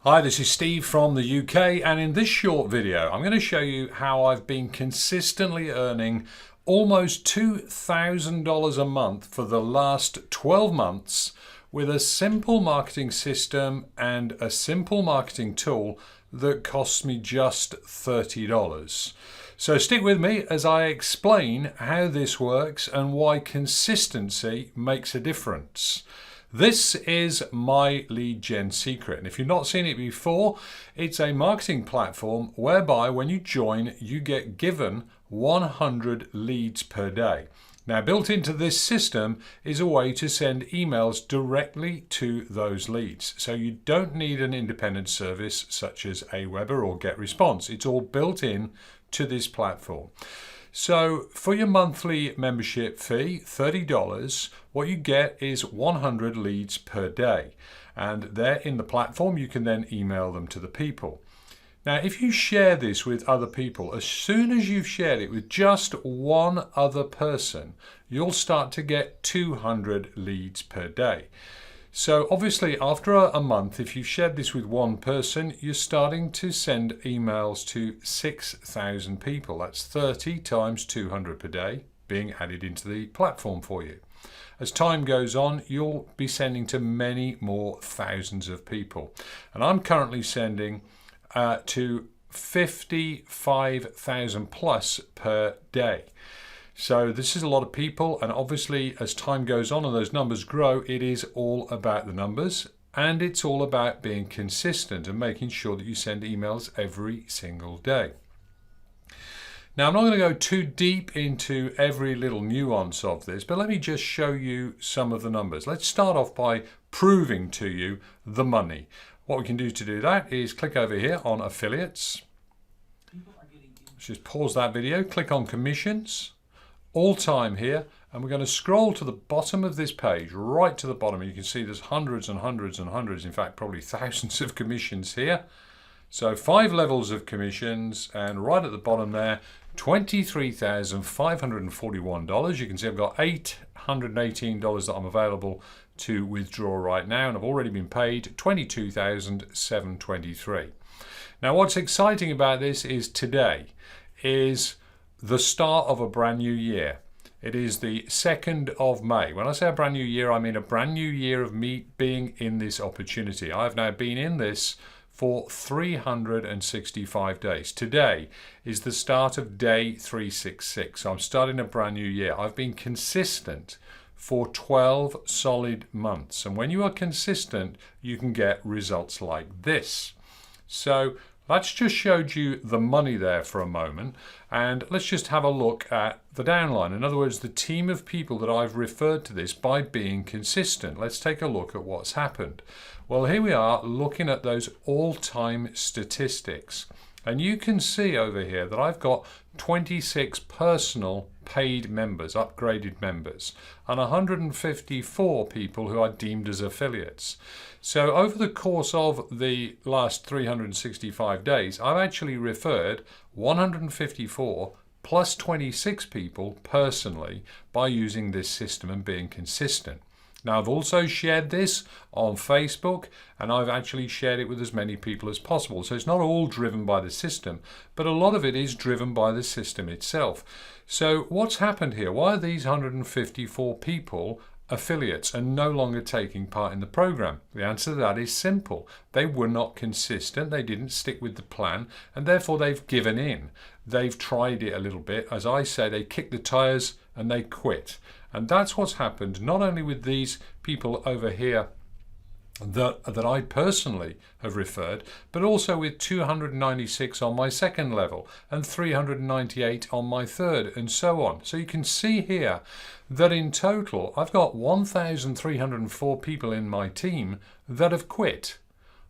Hi, this is Steve from the UK, and in this short video I'm going to show you how I've been consistently earning almost $2,000 a month for the last 12 months with a simple marketing system and a simple marketing tool that costs me just $30. So stick with me as I explain how this works and why consistency makes a difference. This is my lead gen secret, and if you've not seen it before, it's a marketing platform whereby when you join you get given 100 leads per day. Now, built into this system is a way to send emails directly to those leads, so you don't need an independent service such as Aweber or GetResponse. It's all built in to this platform. So for your monthly membership fee, $30, what you get is 100 leads per day. And they're in the platform. You can then email them to the people. Now, if you share this with other people, as soon as you've shared it with just one other person, you'll start to get 200 leads per day. So obviously after a month, if you've shared this with one person, you're starting to send emails to 6,000 people. That's 30 times 200 per day being added into the platform for you. As time goes on, you'll be sending to many more thousands of people. And I'm currently sending to 55,000 plus per day. So this is a lot of people, and obviously as time goes on and those numbers grow, it is all about the numbers, and it's all about being consistent and making sure that you send emails every single day. Now, I'm not going to go too deep into every little nuance of this, but let me just show you some of the numbers. Let's start off by proving to you the money. What we can do to do that is click over here on affiliates. Let's just pause that video, click on commissions. All time here, and we're going to scroll to the bottom of this page, right to the bottom, and you can see there's hundreds and hundreds and hundreds, in fact probably thousands of commissions here. So 5 levels of commissions, and right at the bottom there, $23,541. You can see I've got $818 that I'm available to withdraw right now, and I've already been paid $22,723. Now, what's exciting about this is today is the start of a brand new year. It is the 2nd of May. When I say a brand new year, I mean a brand new year of me being in this opportunity. I've now been in this for 365 days. Today is the start of day 366. So I'm starting a brand new year. I've been consistent for 12 solid months. And when you are consistent, you can get results like this. So that's just showed you the money there for a moment, and let's just have a look at the downline. In other words, the team of people that I've referred to this by being consistent. Let's take a look at what's happened. Well, here we are looking at those all-time statistics, and you can see over here that I've got 26 personal paid members, upgraded members, and 154 people who are deemed as affiliates. So over the course of the last 365 days, I've actually referred 154 plus 26 people personally by using this system and being consistent. Now, I've also shared this on Facebook, and I've actually shared it with as many people as possible. So it's not all driven by the system, but a lot of it is driven by the system itself. So what's happened here? Why are these 154 people affiliates and no longer taking part in the program? The answer to that is simple. They were not consistent. They didn't stick with the plan, and therefore they've given in. They've tried it a little bit. As I say, they kicked the tires and they quit. And that's what's happened not only with these people over here that I personally have referred, but also with 296 on my second level and 398 on my third, and so on. So you can see here that in total I've got 1,304 people in my team that have quit,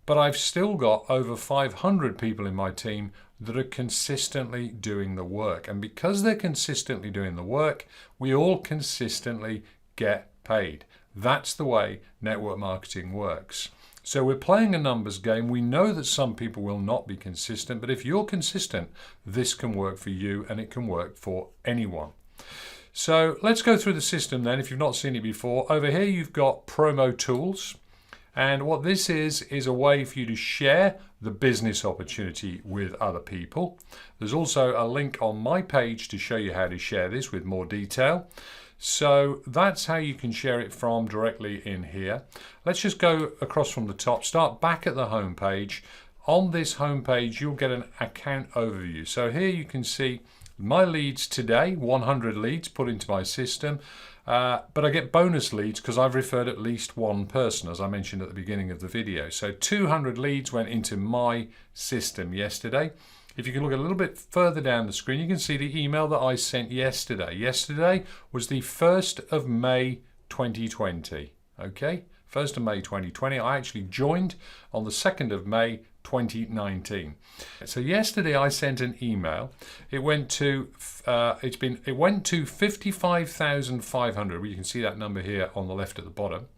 but I've still got over 500 people in my team that are consistently doing the work. And because they're consistently doing the work, we all consistently get paid. That's the way network marketing works. So we're playing a numbers game. We know that some people will not be consistent, but if you're consistent, this can work for you and it can work for anyone. So let's go through the system then if you've not seen it before. Over here you've got promo tools. And what this is a way for you to share the business opportunity with other people. There's also a link on my page to show you how to share this with more detail. So that's how you can share it from directly in here. Let's just go across from the top, start back at the home page. On this home page, you'll get an account overview. So here you can see my leads today, 100 leads put into my system. But I get bonus leads because I've referred at least one person, as I mentioned at the beginning of the video. So 200 leads went into my system yesterday. If you can look a little bit further down the screen, you can see the email that I sent yesterday. Yesterday was the 1st of May 2020. Okay, 1st of May 2020. I actually joined on the 2nd of May 2019. So yesterday I sent an email. It went to 55,500. You can see that number here on the left at the bottom.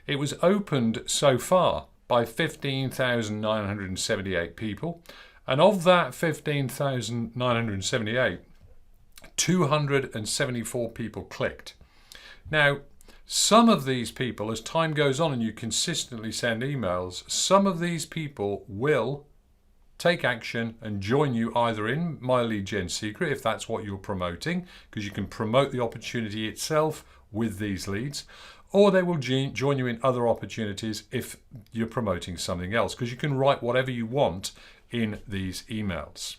It was opened so far by 15,978 people, and of that 15,978, 274 people clicked. Now, some of these people, as time goes on and you consistently send emails, some of these people will take action and join you either in My Lead Gen Secret, if that's what you're promoting, because you can promote the opportunity itself with these leads, or they will join you in other opportunities if you're promoting something else, because you can write whatever you want in these emails.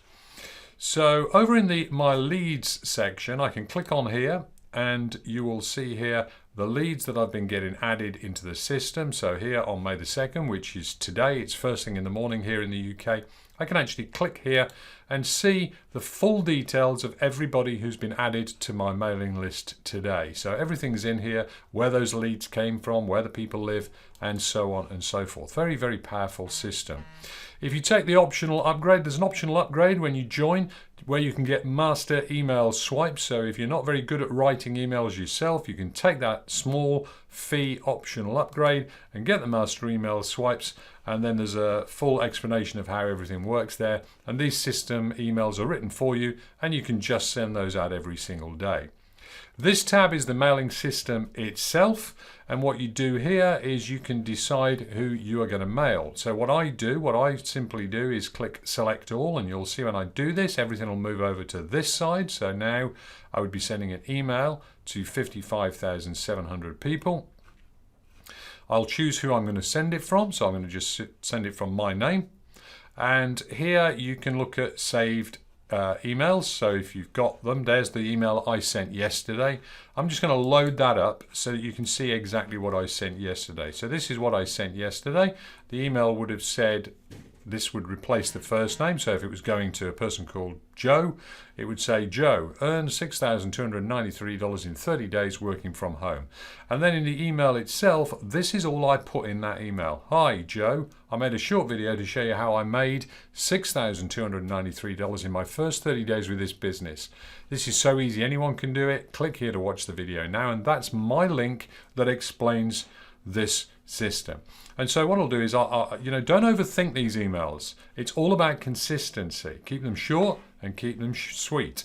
So over in the My Leads section, I can click on here and you will see here the leads that I've been getting added into the system. So here on May the 2nd, which is today, it's first thing in the morning here in the UK, I can actually click here and see the full details of everybody who's been added to my mailing list today. So everything's in here, where those leads came from, where the people live, and so on and so forth. Very, very powerful system. If you take the optional upgrade, there's an optional upgrade when you join where you can get master email swipes. So if you're not very good at writing emails yourself, you can take that small fee optional upgrade and get the master email swipes. And then there's a full explanation of how everything works there. And these system emails are written for you, and you can just send those out every single day. This tab is the mailing system itself, and what you do here is you can decide who you are going to mail. So what I simply do is click select all, and you'll see when I do this, everything will move over to this side. So now I would be sending an email to 55,700 people. I'll choose who I'm going to send it from, so I'm going to just send it from my name. And here you can look at saved emails. So if you've got them, there's the email I sent yesterday. I'm just going to load that up so that you can see exactly what I sent yesterday. So this is what I sent yesterday. The email would have said, this would replace the first name. So if it was going to a person called Joe, it would say, Joe earned $6,293 in 30 days working from home. And then in the email itself, this is all I put in that email. Hi, Joe. I made a short video to show you how I made $6,293 in my first 30 days with this business. This is so easy. Anyone can do it. Click here to watch the video now. And that's my link that explains this system. And so what I'll do is, don't overthink these emails. It's all about consistency. Keep them short and keep them sweet.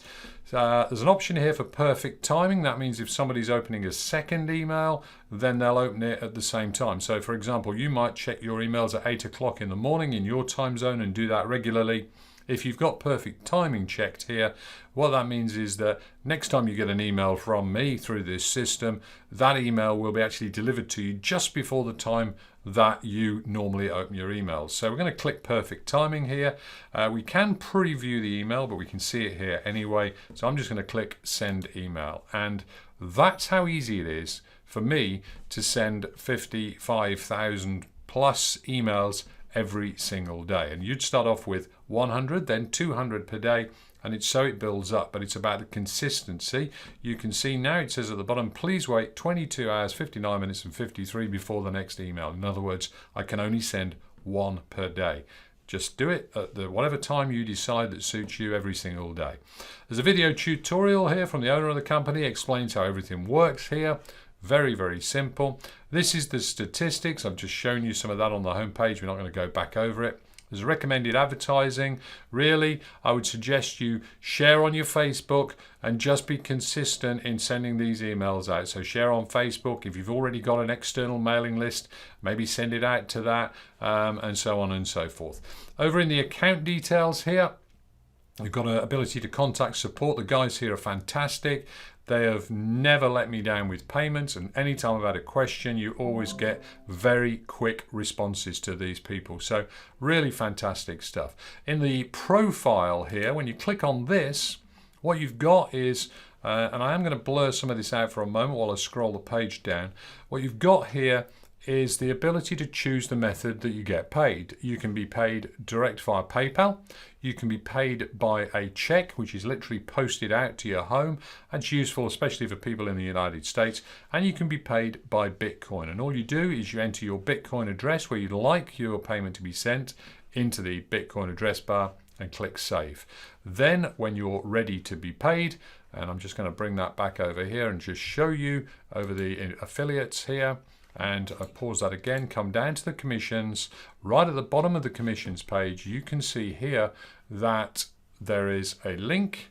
There's an option here for perfect timing. That means if somebody's opening a second email, then they'll open it at the same time. So for example, you might check your emails at 8 o'clock in the morning in your time zone and do that regularly. If you've got perfect timing checked here, what that means is that next time you get an email from me through this system, that email will be actually delivered to you just before the time that you normally open your emails. So we're going to click perfect timing here. We can preview the email, but we can see it here anyway. So I'm just going to click send email. And that's how easy it is for me to send 55,000 plus emails every single day. And you'd start off with 100, then 200 per day, and it builds up, but it's about the consistency. You can see now it says at the bottom, please wait 22 hours, 59 minutes and 53 before the next email. In other words, I can only send one per day. Just do it at whatever time you decide that suits you every single day. There's a video tutorial here from the owner of the company, explains how everything works here. Very, very simple. This is the statistics. I've just shown you some of that on the homepage. We're not going to go back over it. There's recommended advertising. Really, I would suggest you share on your Facebook and just be consistent in sending these emails out. So share on Facebook. If you've already got an external mailing list, maybe send it out to that, and so on and so forth. Over in the account details here, you've got an ability to contact support. The guys here are fantastic. They have never let me down with payments, and anytime I've had a question, you always get very quick responses to these people. So really fantastic stuff. In the profile here, when you click on this, what you've got is, and I am going to blur some of this out for a moment while I scroll the page down. What you've got here is the ability to choose the method that you get paid. You can be paid direct via PayPal. You can be paid by a check, which is literally posted out to your home. That's useful, especially for people in the United States. And you can be paid by Bitcoin. And all you do is you enter your Bitcoin address where you'd like your payment to be sent into the Bitcoin address bar and click Save. Then when you're ready to be paid, and I'm just going to bring that back over here and just show you over the affiliates here, and I pause that again, come down to the commissions. Right at the bottom of the commissions page, you can see here that there is a link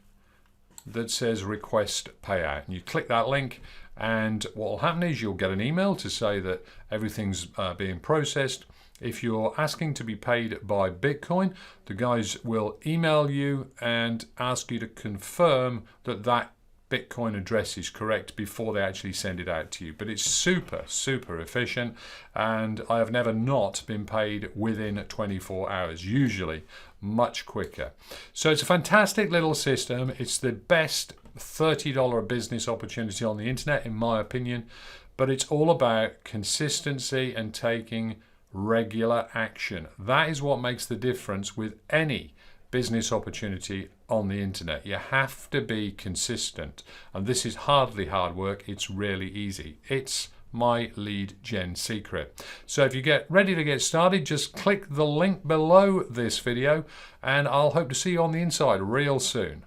that says request payout. And you click that link, and what will happen is you'll get an email to say that everything's being processed. If you're asking to be paid by Bitcoin, the guys will email you and ask you to confirm that that Bitcoin address is correct before they actually send it out to you. But it's super, super efficient, and I have never not been paid within 24 hours, usually much quicker. So it's a fantastic little system. It's the best $30 business opportunity on the internet, in my opinion, but it's all about consistency and taking regular action. That is what makes the difference with any business opportunity on the internet. You have to be consistent, and this is hardly hard work. It's really easy. It's my lead gen secret. So if you get ready to get started, just click the link below this video, and I'll hope to see you on the inside real soon.